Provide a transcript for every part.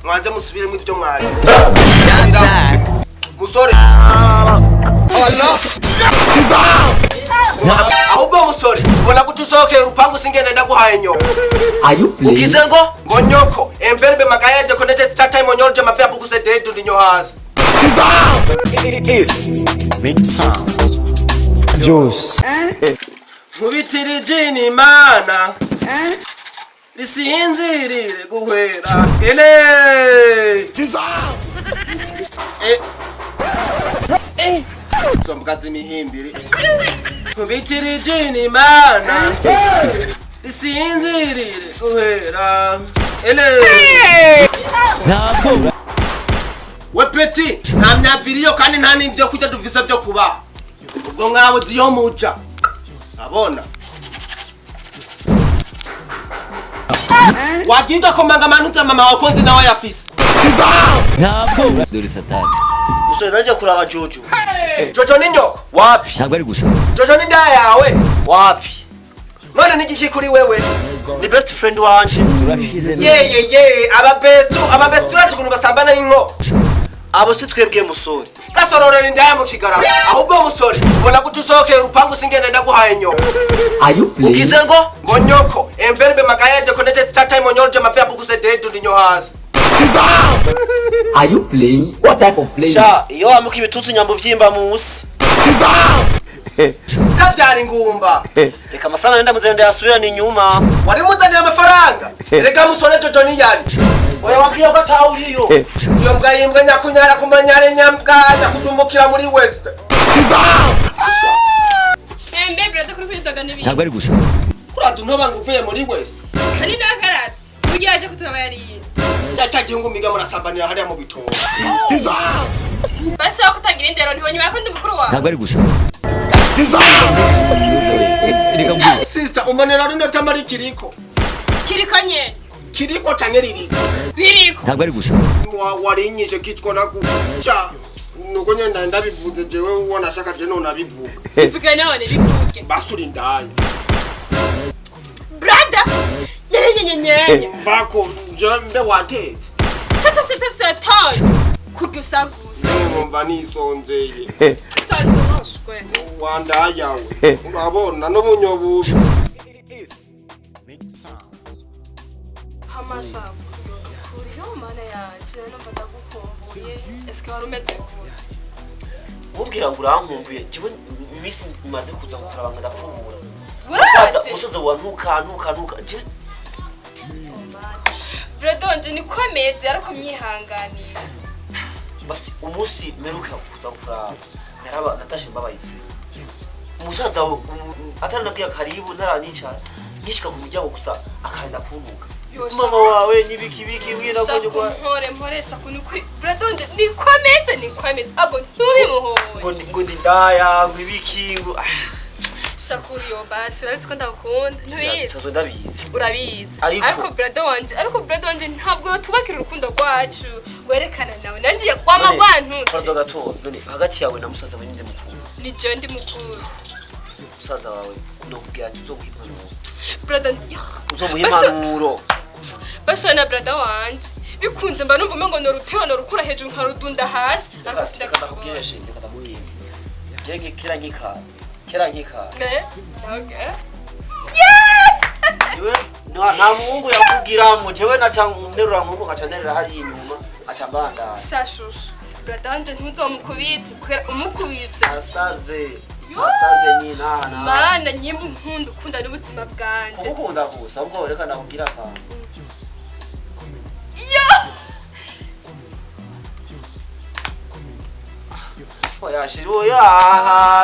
mwanze musubire mu byo mwari musore ahubwo musore ubona gutusoke urupangu singenda ndaguhaye nyoko ugize ngo nyoko enverbe magaye de connected start time onyorje mapya kuguse direct ndinyo hasi make sound juice mubitiri jini mana lisinzirire guhera ele somkazi mihimbiri mubitiri jini mana lisinzirire guhera ele we peti nta myaviriyo kandi nta n'ivyo kurya duvisa byo kubaha ubwo mwabo ziyo muja abona wagiga komanga manuta mama wakonzi nawe yafise ntabwo dore satani musore naje kuraba Jojo Jojo ninyo wapi ntabwo ari gusa Jojo ni ndaya yawe wapi none nigiki kuri wewe ni best friend wanje urashize ye aba best friend kuntu basambana inko abo si twebwe musore gasororera indaya mu kigarama ahubwo musore ubona gutusoke urupangu singenda ndaguhaye nyoko ugize ngo nyoko enverbe magaye de connected start time onyorje mapya kuguse direct ndinyo hasi Are you playing? What type of play? Sha iyo amuka ibitutsi nyambo vyimba musi kavyari ngumba reka amafaranga nenda muzende yasubira ni nyuma wari muzanye amafaranga reka musore Jojo ni yari oya wabwiye ko atawuriyo iyo mbwa yimbwe nyakunyara kumanyare nyambwa kudumukira muri west Mbebra da kuri doga nibi ntabwo ari gusa kuradu ntoba nguvuye muri west kani nakarata ugiye kutaba yari cyaca gihungu miga murasambanira hariya mu bitongo basa kutagira indero ntibonye bakundi mukuru wa ntabwo ari gusa sister umonera rundo tamari kiriko nye kiriko canke ririko ntabwo ari gusa warinyije kitwa nakuca nuko nyenda ndabivuze jewe wanashaka je none abivuga bivuga none bivuge basuri ndaye brother nyenyenyenyenye mvako njembe watete Satan kugusagusa umva nisonzeye sanzwe wanda yawe urabona no bunyobubi hamasha kuriyo mana yaje numva ndagukumbuye eske warumeze mubwira ngo urankumbuye jiwe imisi imaze kuza gukurabanga ndakubura musoza wa ntuka je Bredonje ni kwameze ariko myihanganira basi umunsi meruka kuza gukuraba naraba natashe mbabaye umusaza atari nabwiye karibu ntaranica nishika ku mujyaho gusa akarinda kuntuka mama wawe nibiki wina konyo kwa mporesha kuri Bredonje ni kwameze abo ntubimuhoye ngo ndaya ngibiki ngo Shakuriyo basi urabitse ko ndakunda ntubizi ndabizi urabizi ariko brother wanje ntabwo tubakira urukundo rwacu werekana nawe nangiye kwamagwantu pardon gato none hagati yawe na musaza we ninde mukuru ni je ndi mukuru musaza wawe no kugira tuzoguhimana brother uzomuhimanuro bashana brother wanje bikunze mba numva ngo no rutero rukura hejuru nkarudunda hasi ariko sindakubwireshe ndakubwira jege kira nkika okay Iwe nta mungu yakugira mu jewe na cyangwa nterura mungu ngacanderera hari inyuma acambanda sashushu brother wanje ntuzomukubite kwera umukubise asaze ni nana mana nyimba nkunda ukunda n'ubuzima bwanje ukunda gusa ubwo reka nakubwira ka oya shiruya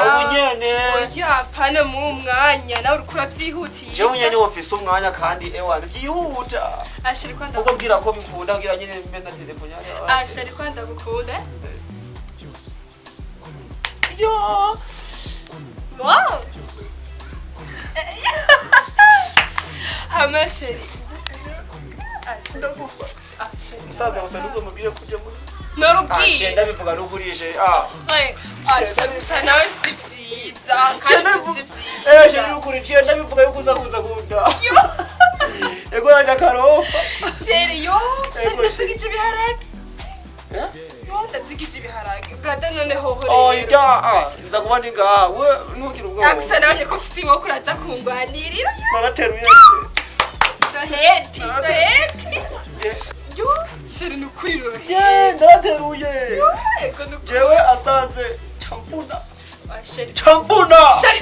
ubunyene oya pana mu mwanya nawe urukura vyihutisha je unyene office umwanya kandi ewana byihuta ashiri kwanda ubwo bwira ko bikunda kugira nyene mbenda telefone yawe ashiri kwanda gukunda yo wow hamashiri ashiri musaza usanuko mubwire kujya muri Norubwiye ashenda bivuga rugurishe ashira gusa nawe si vyiza vyiza kandi tusivyiza sheri ukuri ciye ndabivuga yuko uza kuza kunda ego yanja karofa sheri yo sheri ndazigije ibiharage yo ndazigije ibiharage brother none hoho rero oya nza kuba ndi ngawe ntukire ubwoba aksa nabonye ko ufite inkoko uraza kungwanirira narateruye doheti yo sheri nukuri rohe narateruye ego nukuri jewe asanze champuna sheri champuna sheri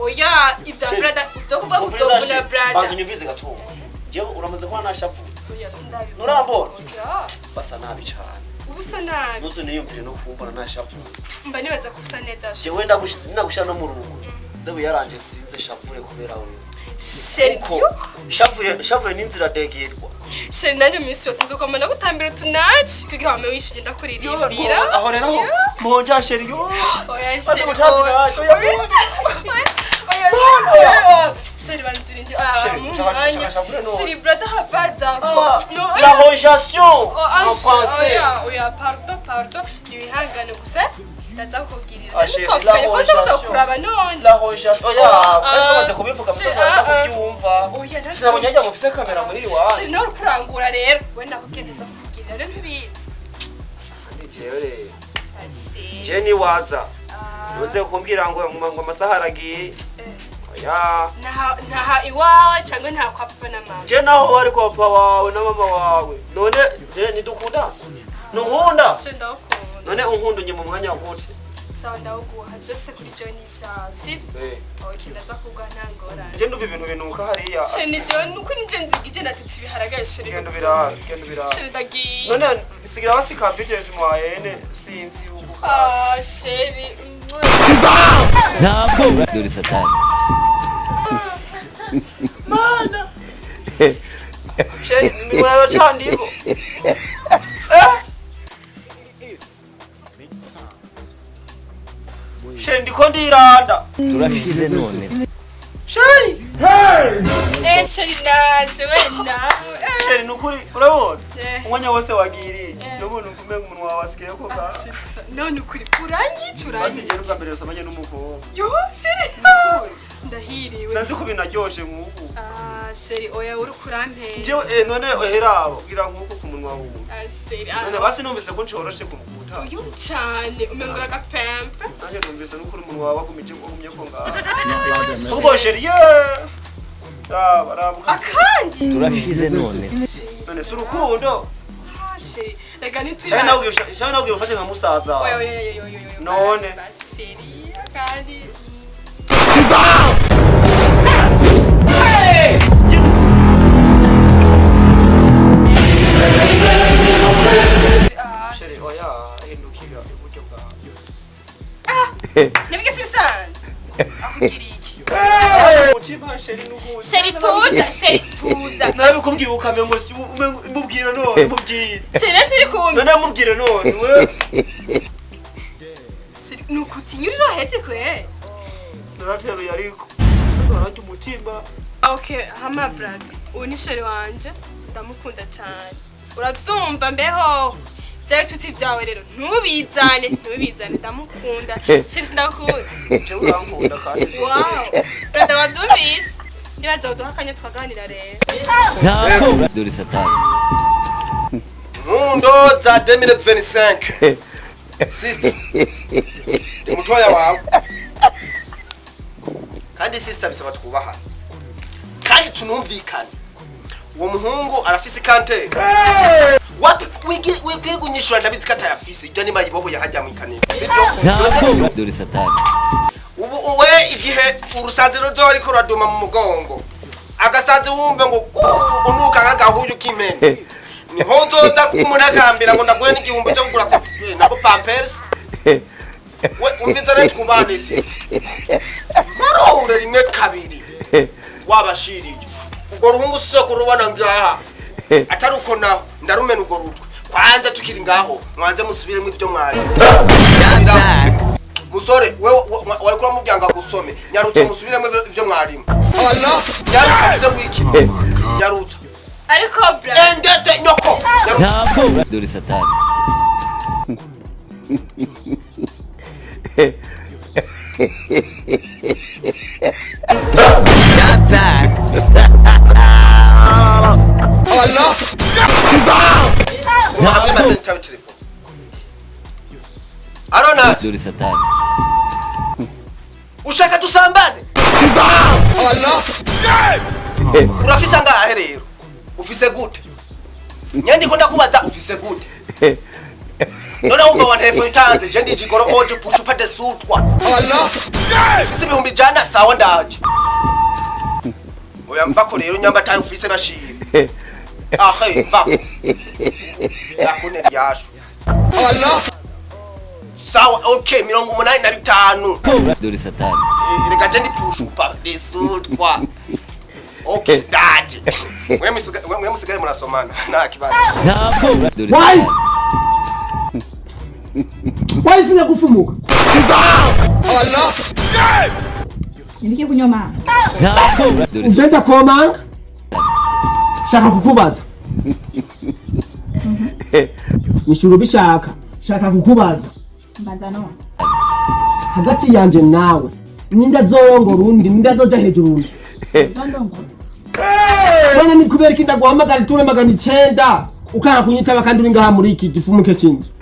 oya ivya brother uzokuvuga ngo uzovuna brother bazunyumvize gatumba jewe uramaze kuba nashavu oya sindabi nurambona basa nabi cyane ubusa nabi nuzo niyumvire no kumbona nashavu mba nibaza kusa neza jewe ndagushira no mu rugo zewe yaranje sinze shavure kubera wewe sheri shavuye n'inzira degerwa sheri nanje minsi yose nzokomana gutambira utunaci kugira wame wishimye ndakuririmbira aho rero monja sheri yo oya sheri banzurindi sheri brother havaza la rojation en français oya pardon nibihangane gusa ndaza kukugirira kuraba none la rojation oya kandi kubivuga mutazara kubyumva sinabonye ajya mufise kamera muri iri wawe sheri nawe kurangura rero wenda kugendeza kukugirira rero ntibizi Jenny waza nuze kumbwira ngo amasaha aragiye oya ntaha iwawe cyangwa ntaha kwa papa na mama je naho wari kwa papa wawe na mama wawe none nidukunda nunkunda ndakunda none unkunda unye mu mwanya wote sawa ndawuguha byose kuri John ibyawe sivyo okay ndaza kugwa ntangorane je nduva ibintu binuka hariya sheni John nuko nije nzigije natitse ibiharagaye sheri gendo birara sheri dagi none sigira wasika vitesse mwayene sinzi ubu sheri ntabwo dore satani mana sheri mwayo chandiko sheri ndiko ndiranda turashize none sheri sheri nanje wenda sheri nukuri urabona umwanya wose wagiri n'ubuntu mvume umunwa wasikiye ko ga none ukuri uranyicura basi je rugambere usomanye n'umukobwa yo sheri ndahiriwe sanze ko binaryoshe nk'ubu sheri oya uri kurampe je none oherabo gira nk'uko ku munwa wubu sheri none basi numvise ko ncoroshe kumukuta uyu cyane umengura agapempe nanje numvise n'ukuri umunwa wagumije ngumye ko ngaha ubwo sheri ye rabuka akandi turashize none none surukundo sheri rega nituri cyane nawe ufate nka musaza oya none sheri akandi sheri oya hindukira iburyo bwawe nibigese bisanze akugira iki mutima sheri n'ubundi sheri tuza nawe kubwiye ukamengo mubwira none mubwire sheri turi kumwe none mubwire none we sheri nukutinyurira hetse kwe narateruye ariko sasa warajya umutima okay hama brother uyu ni sheri wanje ndamukunda cyane uravyumva mbeho vyawe tuti vyawe rero ntubizane ndamukunda sheri ndakunda je urankunda kandi wow brother wavyumvise nibaza uduha akanya twaganira rero ntabwo dore satani Mundo za 2025 sister mutoya wawe kandi sister bisaba twubahana kandi tunumvikana uwo muhungu arafise kante wapi wigire kunyishura ndabizi kata yafise ibyo niba yibobo yahajya mu ikaniro ntabwo dore satani ubu uwe igihe urusanze ruzo ariko raduma mu mugongo agasanze wumve ngo unuka nk'agahuyu k'imene niho uzoza kumunagambira ngo ndaguhe n'igihumbi cyo kugura nako pampers we umviza rero twubane sister marore rimwe kabiri wabashiriye ubwo ruhungu sizo kurubona ngaha atari uko naho ndarumena ubwo rutwe kwanza tukiri ngaho mwanze musubire mu byo mwari musore wewe wari kura mubyanga gusome nyarutse musubire mu byo mwari Allah yarukaze gwiki yaruta ariko bra endete nyoko ntabwo dore satani Not back. Oh no. Hamwe maze ntabe telefone. Arona. Duri satani. Ushaka tusambane? Oh no. Urafisa ngahe rero? Ufise gute? Nyandi ko ndakubaza ufise gute? None umva wa telefone itanze je ndijigoro oje pusha upate sutwa. Oh no. Ufise bihumbi jana sawa ndaje. Oya mva ko rero nyamba tayo ufise bashire. Ahe mva. Yakune ryashu. Oh no. Sawa okay 85. Duri satani. Reka je ndipusha upa desutwa. Okay, daje. Wewe musigare murasomana. Nta kibazo. Why? Why sina kufumuka? Oh no. Nilike kunyoma. Ujenda komanga? Shaka kukubaza. Nishuru bishaka. Shaka kukubaza. Mbaza no. Hagati yanje nawe. Ninda zoyongora undi, ninda zoja hejuru undi. Zondongo. Bwana ni kubereka ndaguhamagara ture 900 ukana kunyitaba kandi uri ngaha muri iki gifumuke kingi.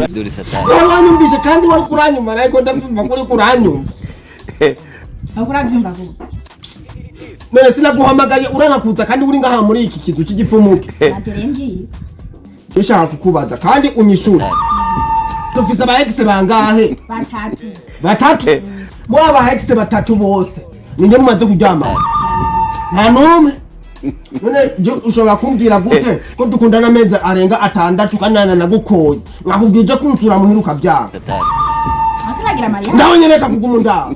Duri satani. Wanyumvise kandi wari kuranyuma ariko ndamva kuri kuranyumva. Akuravyumva ko. None sinaguhamagaye uranakuza kandi uri ngaha muri iki kizu cy'igifumuke. Aterengiye. Ushaka kukubaza kandi unyishura. Dufise aba ex bangahe? Batatu. Mu aba ex batatu bose. Ninde mumaze kuryama? Nta numwe. None ushobora kumbwira gute ko dukundana amezi arenga 6 kanana nagukoye. Nkakubwije kunsura muheruka byanga. Akuragira Maria. Ndaho nyereka kugumunda.